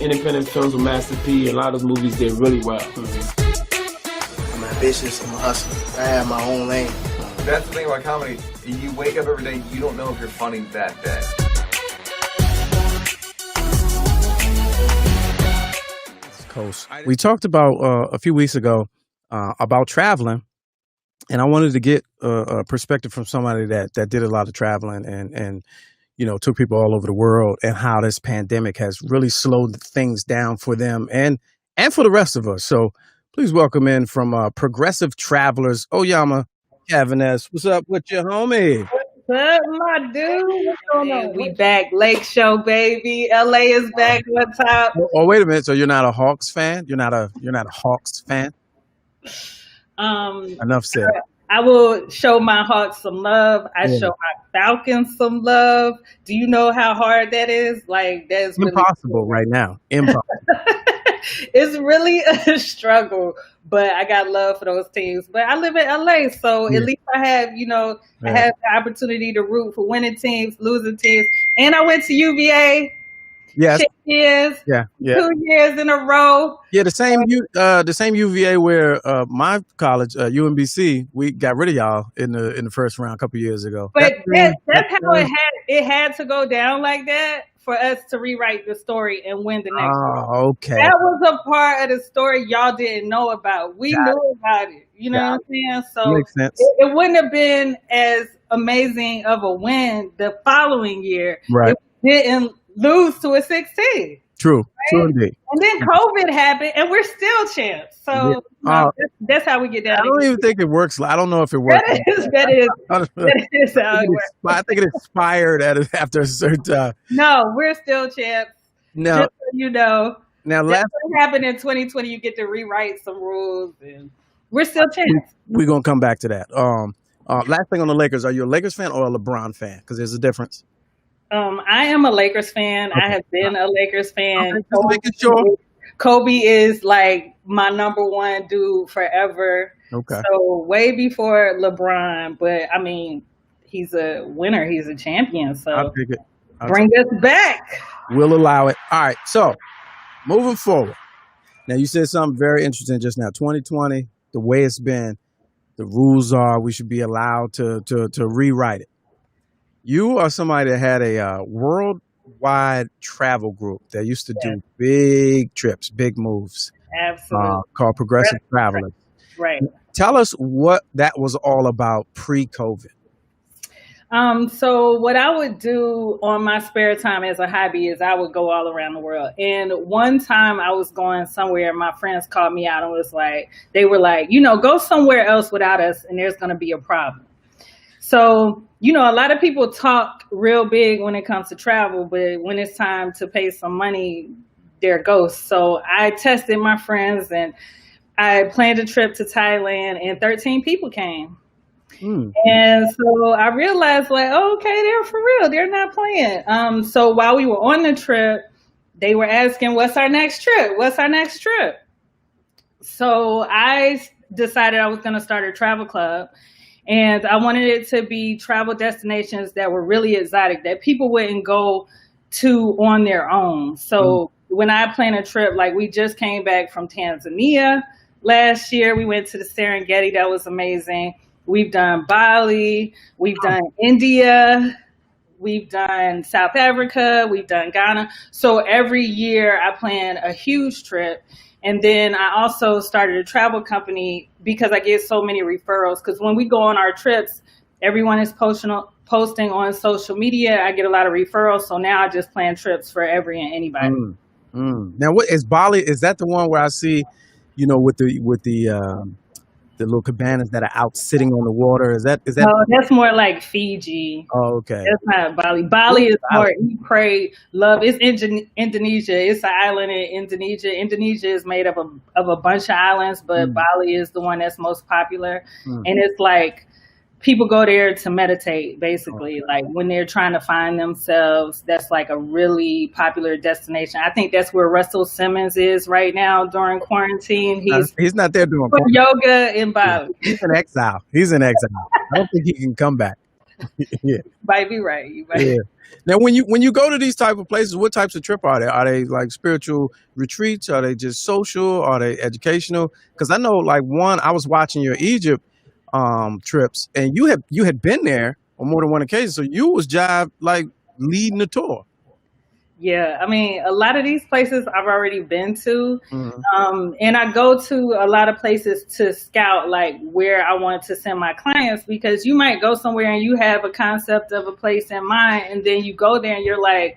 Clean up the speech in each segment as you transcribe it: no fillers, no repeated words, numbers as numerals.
independent films with Master P. A lot of those movies did really well. I'm ambitious. I'm a hustler. I have my own lane. That's the thing about comedy. You wake up every day, you don't know if you're funny that day. Coast. We talked about a few weeks ago about traveling, and I wanted to get a perspective from somebody that did a lot of traveling and took people all over the world, and how this pandemic has really slowed things down for them and for the rest of us. So please welcome in from Progressive Travelers, Oyama Cavaness. What's up with you, homie? What's up, my dude? What's going on? We back. Lake Show, baby. LA is back on top. Oh, wait a minute. So you're not a Hawks fan? You're not a Hawks fan? Enough said. I will show my Hawks some love. I show my Falcons some love. Do you know how hard that is? Like, that's impossible right now. Impossible. It's really a struggle, but I got love for those teams. But I live in LA, so at least I have, I have the opportunity to root for winning teams, losing teams. And I went to UVA. Yes. 6 years. Yeah. 2 years in a row. Yeah, the same UVA where my college, UMBC, we got rid of y'all in the first round a couple years ago. But that's how it had to go down like that for us to rewrite the story and win the next one. Oh, okay. That was a part of the story y'all didn't know about. We knew about it. You know what I'm saying? So makes sense. It wouldn't have been as amazing of a win the following year. Right. If we didn't lose to a 16. True. Right? True indeed. And then COVID happened, and we're still champs. So that's how we get down. I don't even think it works. I don't know if it works. That is how it works. I think it expired after a certain time. No, we're still champs. No. Just so you know. Now, what happened in 2020, you get to rewrite some rules, and we're still champs. We're going to come back to that. Last thing on the Lakers, are you a Lakers fan or a LeBron fan? Because there's a difference. I am a Lakers fan. Okay. I have been a Lakers fan. Okay, Kobe is like my number one dude forever. Okay. So way before LeBron, but I mean, he's a winner. He's a champion. So I'll take it. Bring us back. We'll allow it. All right. So moving forward. Now you said something very interesting just now. 2020, the way it's been, the rules are we should be allowed to rewrite it. You are somebody that had a worldwide travel group that used to do big trips, big moves. Absolutely. Called Progressive Travelers. Right. Tell us what that was all about pre-COVID. So what I would do on my spare time as a hobby is I would go all around the world. And one time I was going somewhere and my friends called me out and they were like, go somewhere else without us and there's going to be a problem. So, a lot of people talk real big when it comes to travel, but when it's time to pay some money, they're ghosts. So I tested my friends and I planned a trip to Thailand and 13 people came. And so I realized okay, they're for real. They're not playing. So while we were on the trip, they were asking, what's our next trip? What's our next trip? So I decided I was going to start a travel club. And I wanted it to be travel destinations that were really exotic, that people wouldn't go to on their own. So when I plan a trip, like we just came back from Tanzania last year, we went to the Serengeti. That was amazing. We've done Bali. We've done India. We've done South Africa. We've done Ghana. So every year I plan a huge trip. And then I also started a travel company because I get so many referrals. Because when we go on our trips, everyone is posting on social media. I get a lot of referrals. So now I just plan trips for every and anybody. Now, what is Bali? Is that the one where I see, with the little cabanas that are out sitting on the water? Is that? No, that's more like Fiji. Oh, okay. That's not Bali. Bali is more eat, pray, love. It's Indonesia. It's an island in Indonesia. Indonesia is made up of a bunch of islands, but Bali is the one that's most popular. And it's like people go there to meditate, basically. Like when they're trying to find themselves, that's like a really popular destination. I think that's where Russell Simmons is right now during quarantine. He's not there doing yoga in Bali. He's in exile. I don't think he can come back. Yeah. Might be right. You might. Yeah. Now, when you go to these type of places, what types of trip are they? Are they like spiritual retreats? Are they just social? Are they educational? Because I know, like I was watching your Egypt trips, and you had been there on more than one occasion, so you was jive like leading the tour. Yeah, I mean, a lot of these places I've already been to, Mhm. and I go to a lot of places to scout like where I want to send my clients, because you might go somewhere and you have a concept of a place in mind, and then you go there and you're like,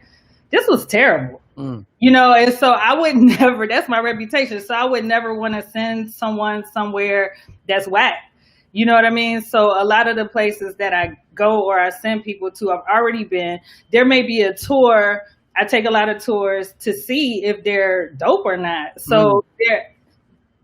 this was terrible. Mm. And so I would never, that's my reputation. So I would never want to send someone somewhere that's whack. You know what I mean? So a lot of the places that I go or I send people to, I've already been. There may be a tour. I take a lot of tours to see if they're dope or not. So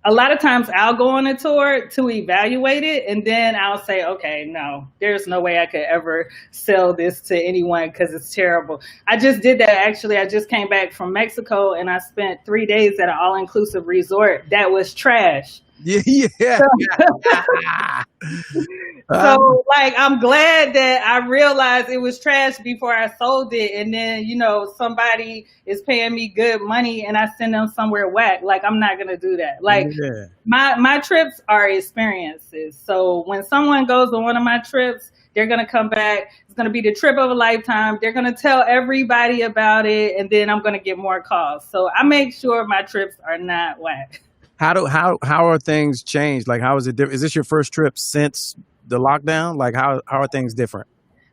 a lot of times I'll go on a tour to evaluate it, and then I'll say, okay, no, there's no way I could ever sell this to anyone because it's terrible. I just did that, actually. I just came back from Mexico, and I spent 3 days at an all-inclusive resort that was trash. Yeah. So, like, I'm glad that I realized it was trash before I sold it. And then, somebody is paying me good money and I send them somewhere whack. Like, I'm not going to do that. Like, Yeah. my trips are experiences. So when someone goes on one of my trips, they're going to come back. It's going to be the trip of a lifetime. They're going to tell everybody about it. And then I'm going to get more calls. So I make sure my trips are not whack. How are things changed? Like, how is it different? Is this your first trip since the lockdown? Like, how are things different?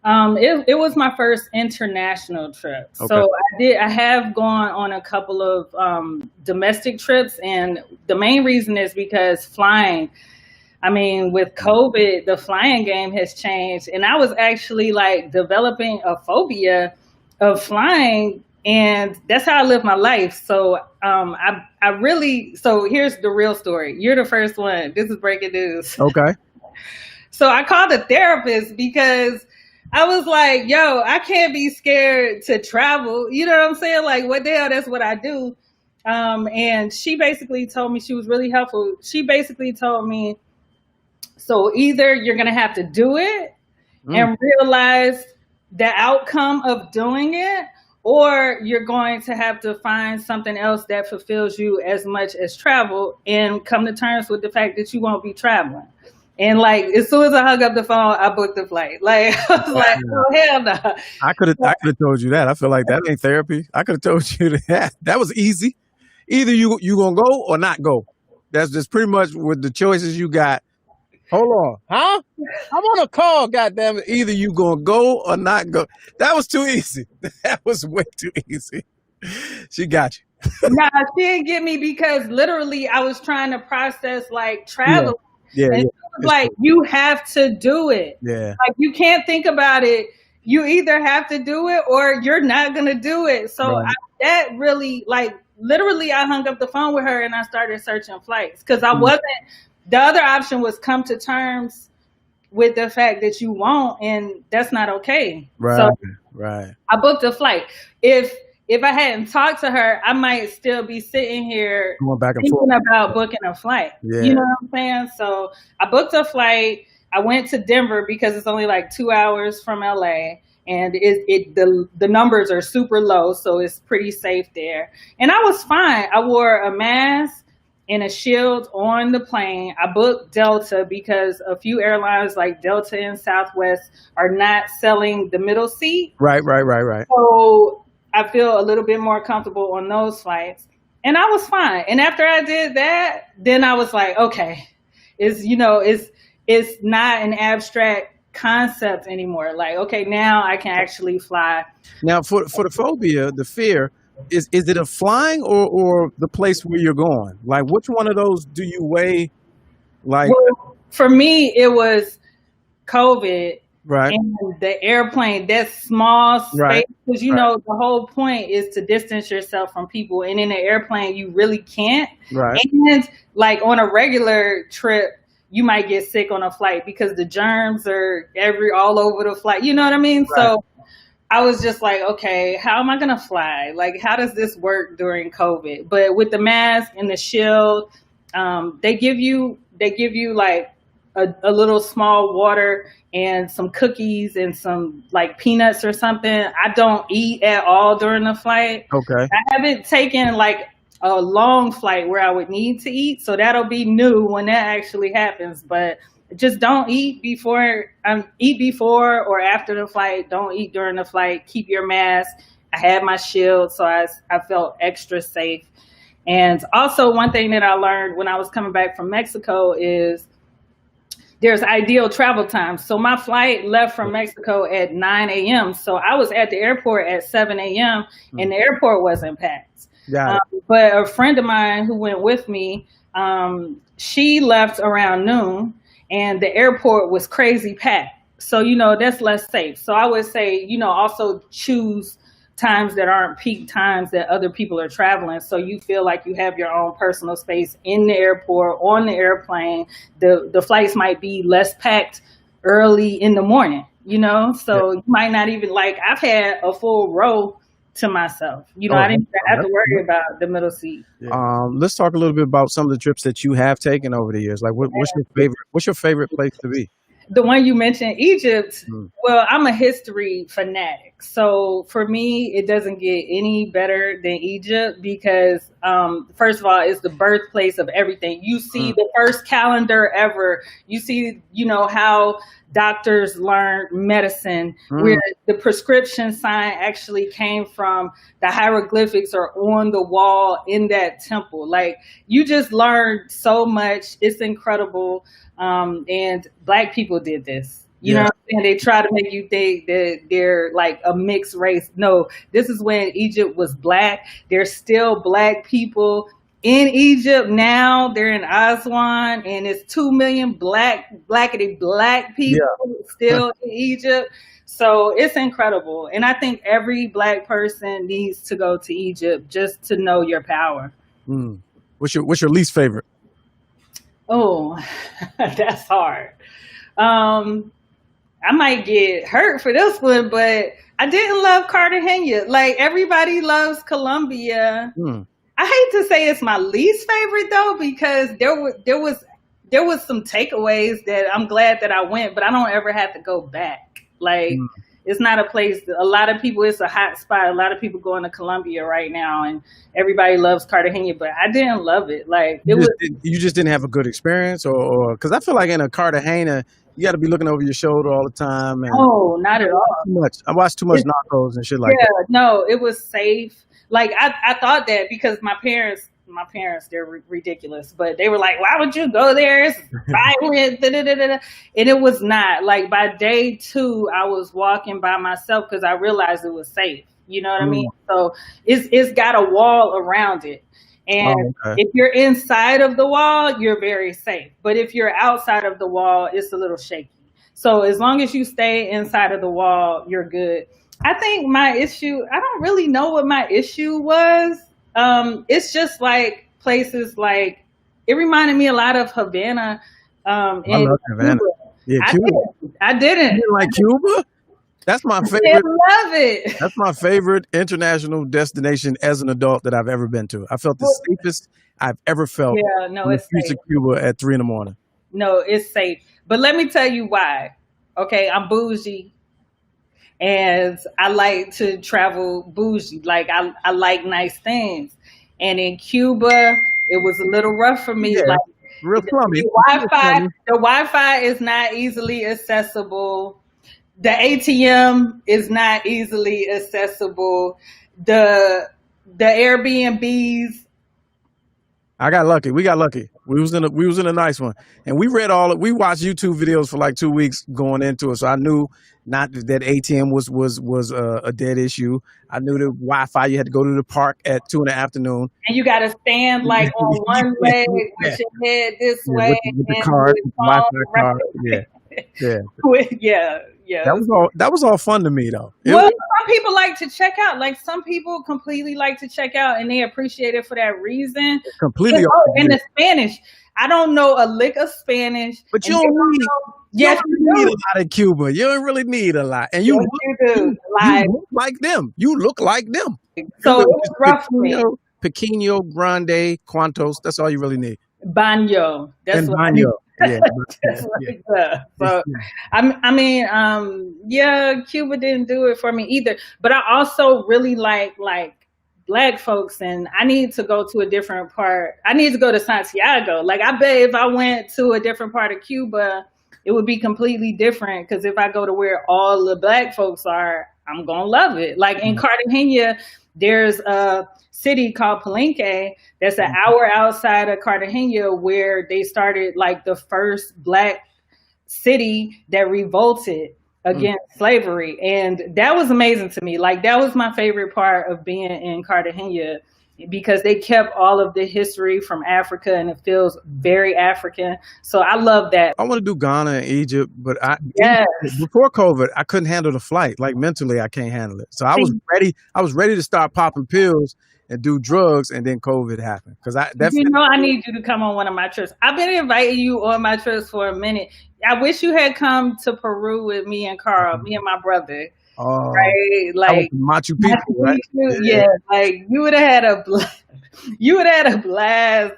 It was my first international trip. Okay. So I have gone on a couple of domestic trips, and the main reason is because flying. I mean, with COVID, the flying game has changed, and I was actually like developing a phobia of flying, and that's how I live my life. So so here's the real story. You're the first one. This is breaking news. Okay. So I called a therapist because I was like, yo, I can't be scared to travel. You know what I'm saying? Like, what the hell? That's what I do. And she basically told me, she was really helpful. She basically told me, so either you're going to have to do it and realize the outcome of doing it, or you're going to have to find something else that fulfills you as much as travel and come to terms with the fact that you won't be traveling. And like, as soon as I hung up the phone, I booked the flight. Like, I was like, oh, hell no. I could have told you that. I feel like that ain't therapy. I could have told you that. That was easy. Either you gonna go or not go. That's just pretty much with the choices you got. Hold on. Huh? I'm on a call, goddammit. Either you gonna go or not go. That was too easy. That was way too easy. She got you. Nah, she didn't get me because literally I was trying to process like travel. Yeah. And Yeah. she was like, you have to do it. Yeah. Like, you can't think about it. You either have to do it or you're not going to do it. So Right. that really, like, literally I hung up the phone with her and I started searching flights because I wasn't, the other option was come to terms with the fact that you won't, and that's not okay. Right. So Right. I booked a flight. If I hadn't talked to her, I might still be sitting here Going back and thinking forth. about booking a flight. Yeah. You know what I'm saying? So I booked a flight. I went to Denver because it's only like 2 hours from LA, and the numbers are super low, so it's pretty safe there. And I was fine. I wore a mask and a shield on the plane. I booked Delta because a few airlines like Delta and Southwest are not selling the middle seat. Right. So I feel a little bit more comfortable on those flights. And I was fine. And after I did that, then I was like, okay, it's not an abstract concept anymore. Like, okay, now I can actually fly. Now, for the phobia, the fear, is it a flying or the place where you're going? Like, which one of those do you weigh? Like, Well, for me, it was COVID right, and the airplane, that small space. Right. Because, the whole point is to distance yourself from people. And in an airplane, you really can't. right, And like on a regular trip, you might get sick on a flight because the germs are all over the flight. You know what I mean? Right. So I was just like, okay, how am I going to fly? Like, how does this work during COVID? But with the mask and the shield, they give you like a little small water and some cookies and some like peanuts or something. I don't eat at all during the flight. Okay. I haven't taken like a long flight where I would need to eat, so that'll be new when that actually happens. But just don't eat before or after the flight. Don't eat during the flight. Keep your mask. I had my shield, so I felt extra safe. And also one thing that I learned when I was coming back from Mexico is there's ideal travel times. So my flight left from Mexico at 9 a.m. So I was at the airport at 7 a.m. and the airport wasn't packed. But a friend of mine who went with me, she left around noon and the airport was crazy packed. So, that's less safe. So I would say, also choose times that aren't peak times that other people are traveling, so you feel like you have your own personal space in the airport, on the airplane. The flights might be less packed early in the morning, so you might not even I've had a full row to myself. I didn't have to worry about the middle seat. Let's talk a little bit about some of the trips that you have taken over the years. Like what's your favorite place to be? The one you mentioned, Egypt, well, I'm a history fanatic. So for me, it doesn't get any better than Egypt because, first of all, it's the birthplace of everything. You see the first calendar ever. You see, how doctors learned medicine, where the prescription sign actually came from. The hieroglyphics are on the wall in that temple. Like, you just learned so much. It's incredible. And Black people did this. You know what I'm saying? They try to make you think that they're like a mixed race. No, this is when Egypt was Black. There's still Black people in Egypt now. They're in Aswan, and it's 2 million blackity Black people still in Egypt. So it's incredible. And I think every Black person needs to go to Egypt just to know your power. What's your least favorite? Oh, that's hard. I might get hurt for this one, but I didn't love Cartagena. Like, everybody loves Colombia. I hate to say it's my least favorite though, because there was some takeaways that I'm glad that I went, but I don't ever have to go back. Like, it's not a place that a lot of people, it's a hot spot. A lot of people going to Colombia right now, and everybody loves Cartagena, but I didn't love it. Like, you just didn't have a good experience, or because I feel like in a Cartagena, you got to be looking over your shoulder all the time. And no, not at all. Too much. I watched too much Narcos and shit like that. No, it was safe. Like, I thought that because my parents, they're ridiculous, but they were like, why would you go there? It's violent. And it was not. Like, by day 2, I was walking by myself because I realized it was safe. You know what I mean? So it's got a wall around it. And if you're inside of the wall, you're very safe. But if you're outside of the wall, it's a little shaky. So as long as you stay inside of the wall, you're good. I think my issue, I don't really know what my issue was. It's just like places like, it reminded me a lot of Havana. I love Havana. Yeah, Cuba. I didn't. You didn't like Cuba? That's my favorite. I love it. That's my favorite international destination as an adult that I've ever been to. I felt the safest I've ever felt. Yeah, no, it's safe. To Cuba at 3 a.m. No, it's safe. But let me tell you why. Okay, I'm bougie. And I like to travel bougie. Like, I like nice things. And in Cuba, it was a little rough for me. Like, real crummy. The Wi-Fi is not easily accessible. The ATM is not easily accessible. The Airbnbs. I got lucky. We got lucky. We was in a nice one, and we watched YouTube videos for like 2 weeks going into it. So I knew not that ATM was a dead issue. I knew the Wi-Fi, you had to go to the park at 2 in the afternoon, and you got to stand like on one leg with your head this way, with the card, Wi-Fi card. Yeah. That was all fun to me though. Well, some people like to check out. Like, some people completely like to check out, and they appreciate it for that reason. Completely. And the Spanish, I don't know a lick of Spanish. But you don't need. Yes, you need a lot in Cuba. You don't really need a lot, and you look like them. You look like them. So it was rough for me. Pequeño, grande, cuantos. That's all you really need. Banyo. That's And what I need. Banyo. Yeah. That's what Yeah. it does. So, Yeah. I mean, yeah, Cuba didn't do it for me either. But I also really like Black folks, and I need to go to a different part. I need to go to Santiago. Like, I bet if I went to a different part of Cuba, it would be completely different. Because if I go to where all the Black folks are, I'm gonna love it. Like in Cartagena, there's a city called Palenque that's an hour outside of Cartagena, where they started like the first Black city that revolted against slavery. And that was amazing to me. Like, that was my favorite part of being in Cartagena, because they kept all of the history from Africa, and it feels very African. So I love that. I want to do Ghana and Egypt, but Yes. before COVID, I couldn't handle the flight. Like, mentally, I can't handle it. So I was ready to start popping pills and do drugs, and then COVID happened. Because I need you to come on one of my trips. I've been inviting you on my trips for a minute. I wish you had come to Peru with me and Carl, me and my brother. Right? Like Machu Picchu, right? Yeah, like you would have had a blast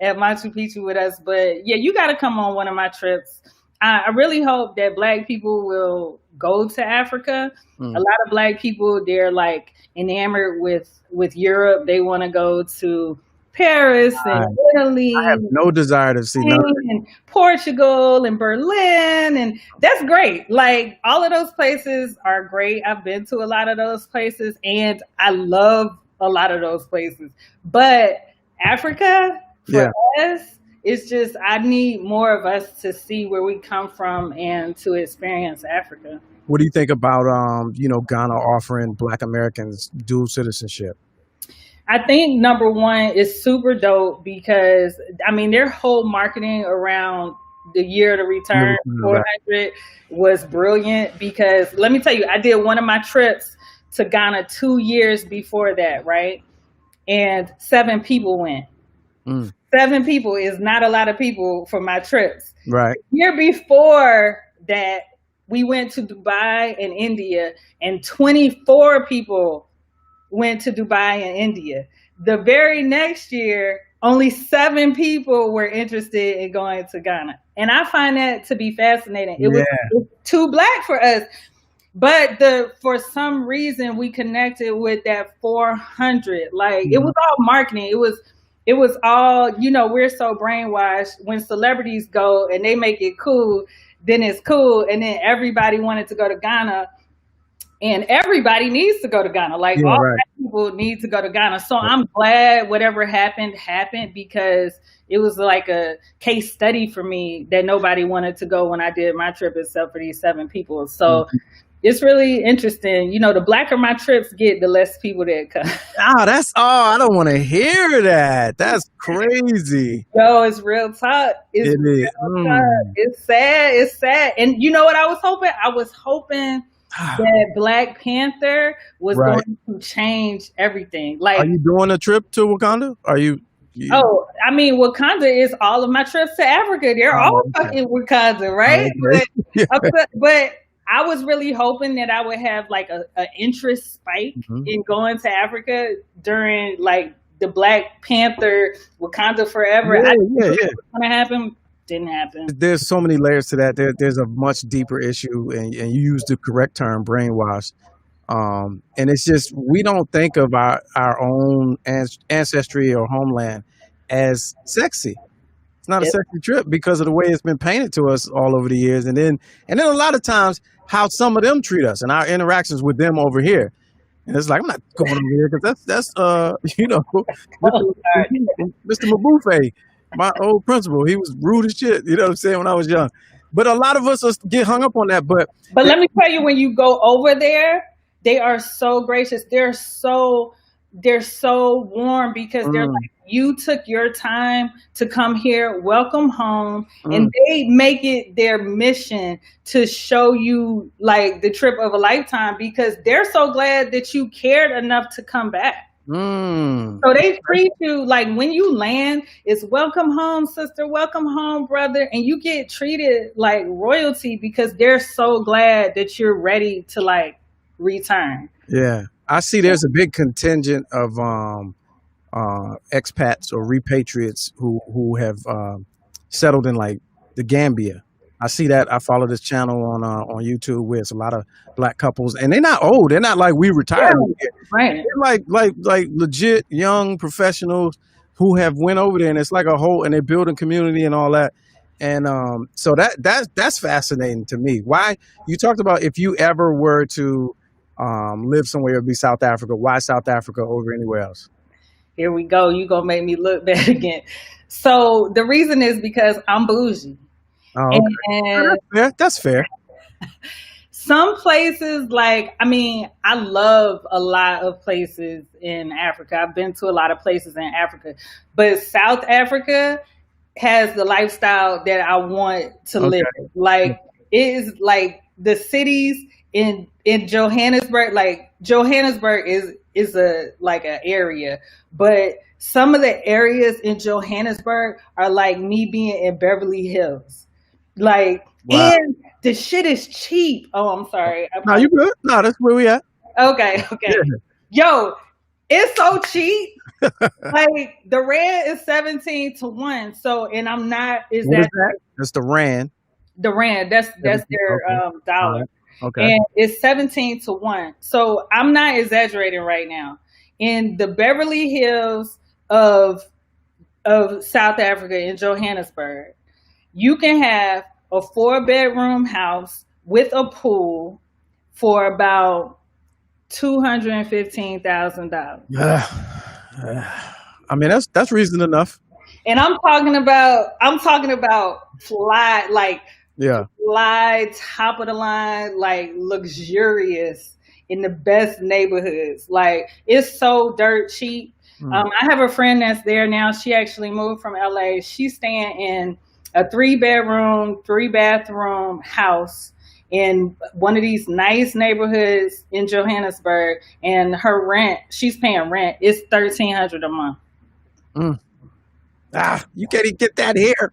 at Machu Picchu with us. But yeah, you got to come on one of my trips. I really hope that Black people will go to Africa. A lot of Black people, they're like enamored with Europe. They want to go to Paris and Italy. I have no desire to see none of it. And Portugal and Berlin, and that's great. Like, all of those places are great. I've been to a lot of those places, and I love a lot of those places. But Africa, for us, it's just, I need more of us to see where we come from and to experience Africa. What do you think about Ghana offering Black Americans dual citizenship? I think number one is super dope, because I mean, their whole marketing around the year to return 400 was brilliant. Because let me tell you, I did one of my trips to Ghana 2 years before that, right? And 7 people went. 7 people is not a lot of people for my trips. Right. The year before that, we went to Dubai and India, and 24 people went to Dubai and India. The very next year, only 7 people were interested in going to Ghana. And I find that to be fascinating. It was too Black for us. But for some reason, we connected with that 400. Like, it was all marketing. It was all, we're so brainwashed. When celebrities go and they make it cool, then it's cool. And then everybody wanted to go to Ghana. And everybody needs to go to Ghana. Like, all Black people need to go to Ghana. So I'm glad whatever happened, because it was like a case study for me that nobody wanted to go when I did my trip, except for these 7 people. So it's really interesting. The blacker my trips get, the less people that come. I don't want to hear that. That's crazy. No, it's real talk. It is. It's sad. It's sad. And you know what I was hoping? I was hoping that Black Panther was going to change everything. Like, are you doing a trip to Wakanda? Are you? Oh, I mean, Wakanda is all of my trips to Africa. They're all fucking Wakanda, right? But I was really hoping that I would have like a interest spike in going to Africa during like the Black Panther Wakanda Forever. I didn't know what was going to happen. Didn't happen. There's so many layers to that. There's a much deeper issue, and you use the correct term, brainwash. And it's just, we don't think of our own ancestry or homeland as sexy. It's not a sexy trip because of the way it's been painted to us all over the years, and then a lot of times how some of them treat us and our interactions with them over here. And it's like, I'm not going over here because that's Mr. Mabufe. My old principal, he was rude as shit, you know what I'm saying, when I was young. But a lot of us get hung up on that. But let me tell you, when you go over there, they are so gracious. They're so warm, because they're like, you took your time to come here, welcome home. And they make it their mission to show you like the trip of a lifetime, because they're so glad that you cared enough to come back. So they treat you like, when you land, it's welcome home, sister, welcome home, brother. And you get treated like royalty because they're so glad that you're ready to like return. Yeah. I see there's a big contingent of expats or repatriates who have settled in like the Gambia. I see that. I follow this channel on YouTube where it's a lot of black couples, and they're not old. They're not like we retired. Yeah, right. They're like legit young professionals who have went over there, and it's like a whole, and they're building community and all that. And so that's fascinating to me. Why you talked about if you ever were to live somewhere, it would be South Africa. Why South Africa over anywhere else? Here we go. You gonna make me look bad again. So the reason is because I'm bougie. Oh, okay. That's fair. Some places, like, I mean, I love a lot of places in Africa. I've been to a lot of places in Africa, but South Africa has the lifestyle that I want to live. Like, it is like the cities in Johannesburg. Like, Johannesburg is a like an area, but some of the areas in Johannesburg are like me being in Beverly Hills. Like, wow. And the shit is cheap. Oh, I'm sorry. No, you good. No, that's where we at. Okay. Yeah. Yo, it's so cheap. Like, the rand is 17 to 1. So, and I'm not, is what that? Is that? That's the rand. The rand. That's their dollar. Right. Okay. And it's 17 to 1. So I'm not exaggerating right now. In the Beverly Hills of South Africa, in Johannesburg, you can have a 4-bedroom house with a pool for about $215,000. I mean, that's reason enough. And I'm talking about fly, like, fly, top of the line, like luxurious in the best neighborhoods. Like, it's so dirt cheap. I have a friend that's there now. She actually moved from LA. She's staying in a 3-bedroom, 3-bathroom house in one of these nice neighborhoods in Johannesburg, and her rent, she's paying rent, it's $1,300 a month. You can't even get that here.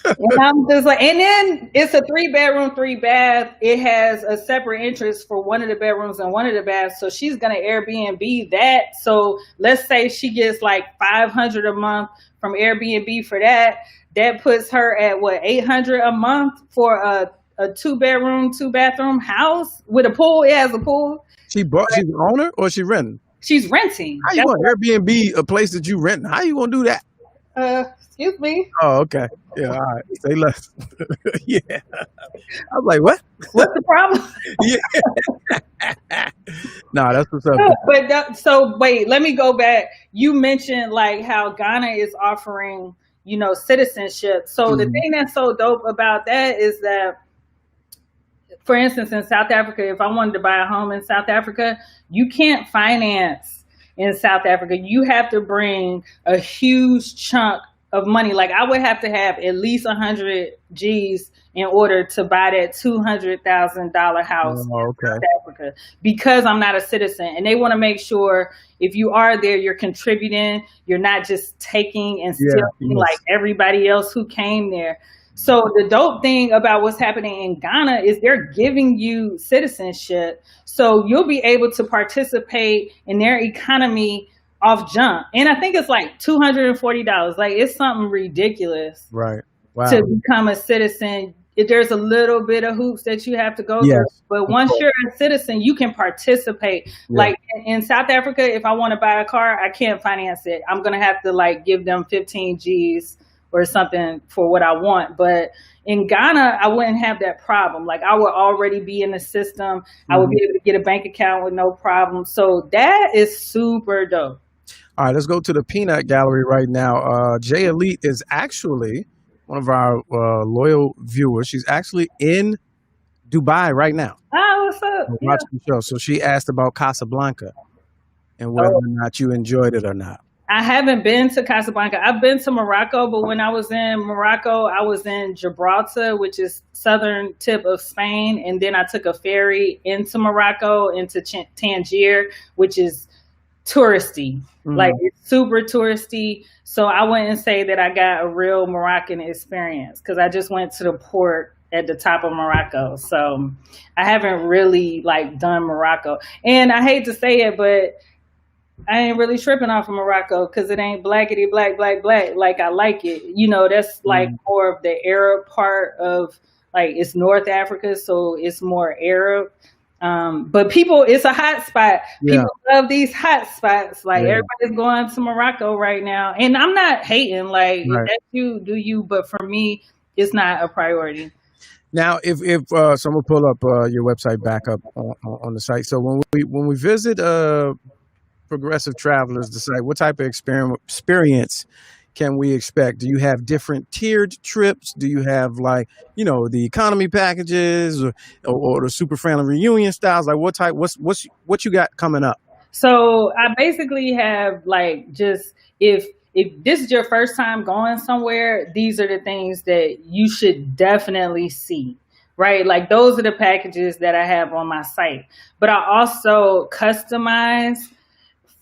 And I'm just like, and then it's a 3-bedroom, 3-bath. It has a separate entrance for one of the bedrooms and one of the baths. So she's gonna Airbnb that. So let's say she gets like $500 a month from Airbnb for that. That puts her at what, $800 a month for a 2-bedroom, 2-bathroom house with a pool. It has a pool. She's the owner or she renting? She's renting. How you going to Airbnb a place that you renting? How you gonna do that? Excuse me. Oh, okay. Yeah, all right. Say less. Yeah. I was like, what? What's the problem? Yeah. No, that's what's up. But so wait, let me go back. You mentioned like how Ghana is offering, citizenship. So the thing that's so dope about that is that, for instance, in South Africa, if I wanted to buy a home in South Africa, you can't finance in South Africa. You have to bring a huge chunk of money. Like, I would have to have at least 100 G's in order to buy that $200,000 house in South Africa, because I'm not a citizen. And they want to make sure if you are there, you're contributing. You're not just taking and stealing like everybody else who came there. So the dope thing about what's happening in Ghana is they're giving you citizenship. So you'll be able to participate in their economy off jump. And I think it's like $240. Like, it's something ridiculous. Right. Wow. To become a citizen. There's a little bit of hoops that you have to go through. But once you're a citizen, you can participate. Yeah. Like in South Africa, if I want to buy a car, I can't finance it. I'm going to have to like give them 15 G's or something for what I want. But in Ghana, I wouldn't have that problem. Like, I would already be in the system. I would be able to get a bank account with no problem. So that is super dope. All right, let's go to the Peanut Gallery right now. Jay Elite is actually one of our loyal viewers. She's actually in Dubai right now. Oh, what's up? Watching the show. So she asked about Casablanca and whether or not you enjoyed it or not. I haven't been to Casablanca. I've been to Morocco, but when I was in Morocco, I was in Gibraltar, which is southern tip of Spain. And then I took a ferry into Morocco, into Tangier, which is touristy. Like, it's super touristy. So I wouldn't say that I got a real Moroccan experience, because I just went to the port at the top of Morocco. So I haven't really like done Morocco. And I hate to say it, but I ain't really tripping off of Morocco because it ain't blackety black black black like I like it. That's like Mm, more of the Arab part of, like, it's North Africa, so it's more Arab. But people, it's a hot spot. yeah, People love these hot spots. Like, yeah, everybody's going to Morocco right now, and I'm not hating. Like, if right. that's you, do you? But for me, it's not a priority. Now, if so, I'm gonna pull up your website back up on the site. So when we visit Progressive Travelers, the site, what type of experience can we expect? Do you have different tiered trips? Do you have, like, the economy packages, or the super family reunion styles? Like, what you got coming up? So I basically have, like, just, if this is your first time going somewhere, these are the things that you should definitely see, right? Like, those are the packages that I have on my site. But I also customize.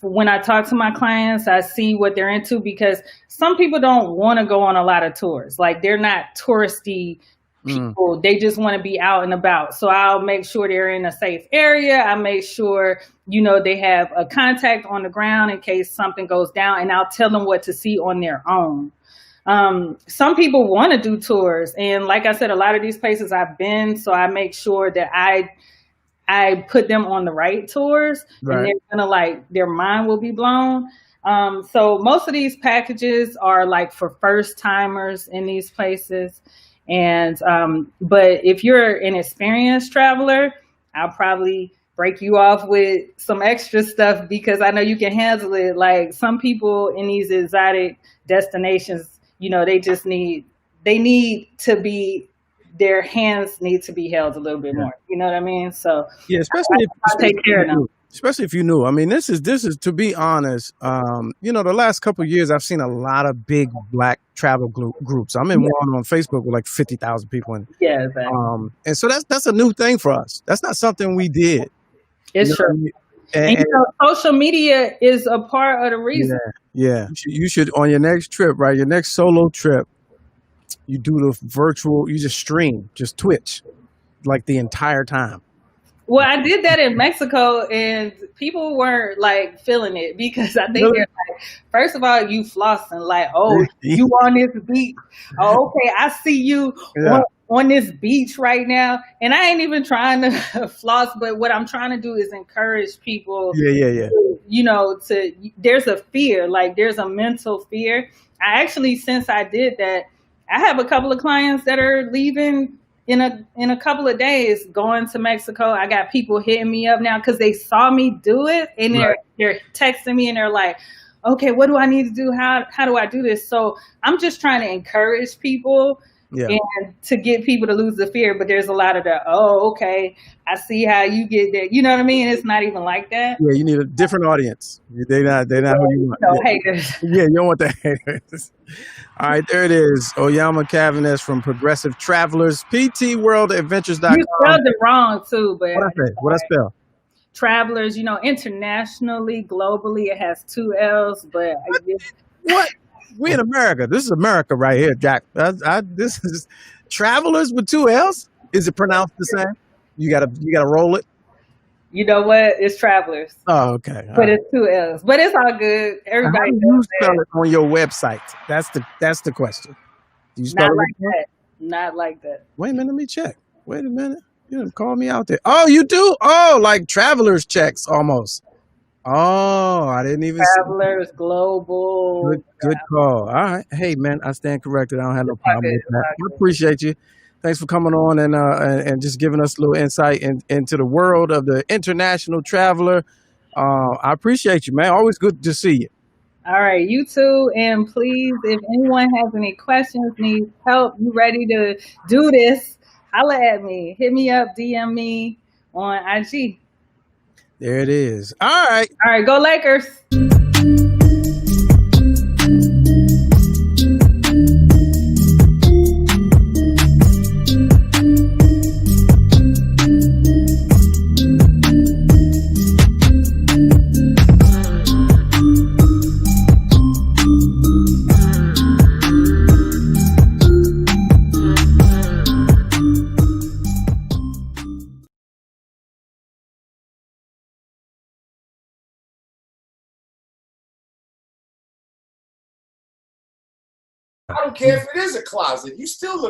When I talk to my clients, I see what they're into, because some people don't want to go on a lot of tours. Like, they're not touristy Mm, people. They just want to be out and about. So I'll make sure they're in a safe area. I make sure, they have a contact on the ground in case something goes down, and I'll tell them what to see on their own. Some people want to do tours. And like I said, a lot of these places I've been, so I make sure that I put them on the right tours, and right. they're gonna, like, their mind will be blown. So most of these packages are like for first timers in these places. And but if you're an experienced traveler, I'll probably break you off with some extra stuff, because I know you can handle it. Like, some people in these exotic destinations, they need to be, their hands need to be held a little bit Yeah. more. You know what I mean? So Yeah, I'll take care of them. especially if you knew. I mean, this is to be honest. The last couple of years, I've seen a lot of big Black travel groups. I'm in Yeah, one on Facebook with like 50,000 people, yeah, exactly. and so that's a new thing for us. That's not something we did. You It's know what I true. mean? And And social media is a part of the reason. yeah. You should on your next trip, right? Your next solo trip, you do the virtual. You just stream, just Twitch, like the entire time. Well, I did that in Mexico, and people weren't, like, feeling it, because I think Really? they're like, first of all, you flossing, like, oh, you on this beach. Oh, okay, I see you Yeah, on this beach right now. And I ain't even trying to floss, but what I'm trying to do is encourage people, yeah. there's a fear, like, there's a mental fear. I actually, since I did that, I have a couple of clients that are leaving in a couple of days, going to Mexico. I got people hitting me up now because they saw me do it, and Right. they're texting me, and they're like, okay, what do I need to do? How do I do this? So I'm just trying to encourage people Yeah. and to get people to lose the fear. But there's a lot of the, oh, okay, I see how you get there. You know what I mean? It's not even like that. Yeah, you need a different audience. They're not who you want. No Yeah. haters. Yeah, you don't want the haters. All right, there it is. Oyama Cavanes from Progressive Travelers, You PTWorldAdventures.com. spelled it wrong too, but What I say? What I spell? travelers, internationally, globally, it has two L's, but I guess What? We in America. This is America right here, Jack. This is Travelers with two L's. Is it pronounced the same? You gotta roll it. you know what? It's travelers, Oh, okay. All but right. it's two L's. But it's all good. How Everybody do you knows spell that. it on your website? That's the question. Do you spell Not it like right? that. Not like that. Wait a minute, let me check. Wait a minute. You didn't call me out there. Oh, you do? Oh, like travelers checks almost. Oh, I didn't even see. Travelers, global. Good call. All right. Hey, man, I stand corrected. I don't have no It's all problem good. with It's that. all I good. appreciate you. Thanks for coming on and just giving us a little insight into the world of the international traveler. I appreciate you, man. Always good to see you. All right, you too. And please, if anyone has any questions, needs help, you ready to do this, holla at me. Hit me up, DM me on IG. There it is. All right. All right, go Lakers. I don't care if it is a closet. You still look